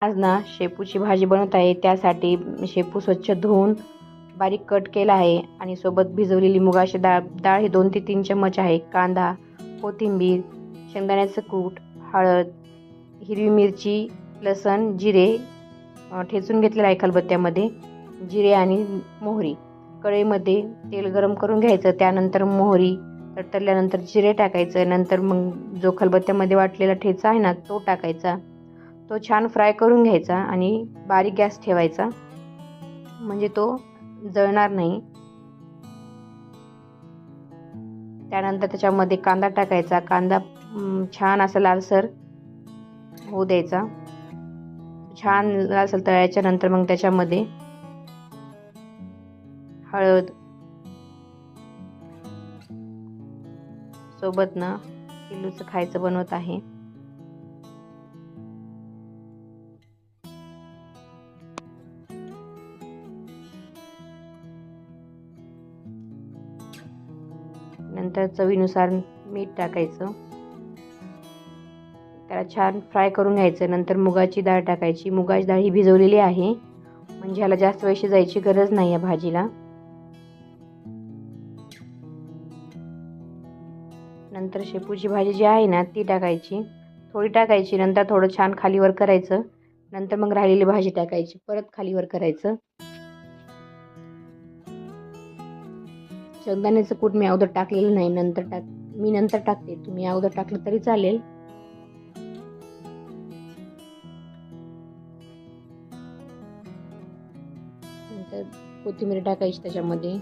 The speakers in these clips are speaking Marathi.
आज ना शेपूची भाजी बनवत आहे. त्यासाठी शेपू स्वच्छ धुवून बारीक कट केला आहे आणि सोबत भिजवलेली मुगाची डाळ ही 2 ते 3 चम्मच आहे. कांदा, कोथिंबीर, शेंगदाण्याचं कूट, हळद, हिरवी मिरची, लसण, जिरे ठेचून घेतलेलं आहे खलबत्त्यामध्ये. जिरे आणि मोहरी. कढईमध्ये तेल गरम करून घ्यायचं. त्यानंतर मोहरी तडतडल्यानंतर जिरे टाकायचं. नंतर मग जो खलबत्त्यामध्ये वाटलेला ठेचा आहे ना तो टाकायचा. तो छान फ्राय करून घ्यायचा आणि बारीक गॅस ठेवायचा, म्हणजे तो जळणार नाही. त्यानंतर त्याच्यामध्ये कांदा टाकायचा. कांदा छान असा लालसर होऊ द्यायचा. छान लालसर तळायच्या नंतर मग त्याच्यामध्ये हळद, सोबत ना पिल्लूचं खायचं बनवत आहे. नंतर चवीनुसार मीठ टाकायचं. त्याला छान फ्राय करून घ्यायचं. नंतर मुगाची डाळ टाकायची. मुगाची डाळ ही भिजवलेली आहे, म्हणजे ह्याला जास्त वेळ शिजायची गरज नाही या भाजीला. नंतर शेपूची भाजी जी आहे ना ती टाकायची, थोडी टाकायची. नंतर थोडं छान खालीवर करायचं. नंतर मग राहिलेली भाजी टाकायची, परत खालीवर करायचं. शेंगदाण्याचं कूट मी अगोदर टाकलेलं नाही, मी नंतर टाकते. तुम्ही अगोदर टाकलं तरी चालेल. नंतर कोथिंबीर टाकायची त्याच्यामध्ये.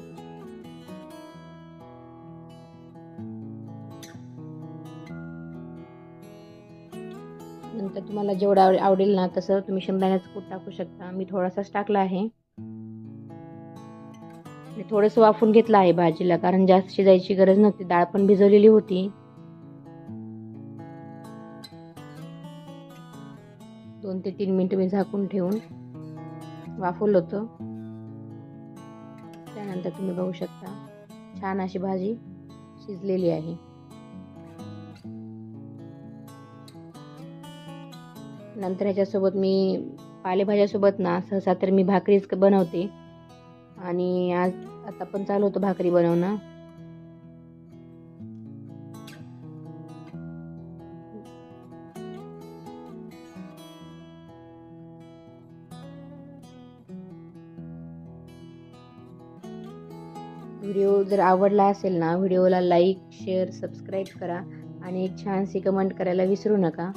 नंतर तुम्हाला जेवढं आवडेल ना तसं तुम्ही शेंगदाण्याचं कूट टाकू शकता. मी थोडासाच टाकला आहे. थोडंसं वाफून घेतलं आहे भाजीला, कारण जास्त शिजायची गरज नव्हती. डाळ पण भिजवलेली होती. 2 ते 3 मिनिटं मी झाकून ठेवून वाफवलं होतं. त्यानंतर तुम्ही बघू शकता छान अशी भाजी शिजलेली आहे. नंतर ह्याच्यासोबत मी पालेभाज्यासोबत ना सहसा तर मी भाकरीच बनवते, आणि आता पण चालू होतं भाकरी बनवणं. व्हिडिओ जर आवडला असेल ना, व्हिडिओला लाईक, शेअर, सबस्क्राईब करा आणि एक छानशी कमेंट करायला विसरू नका.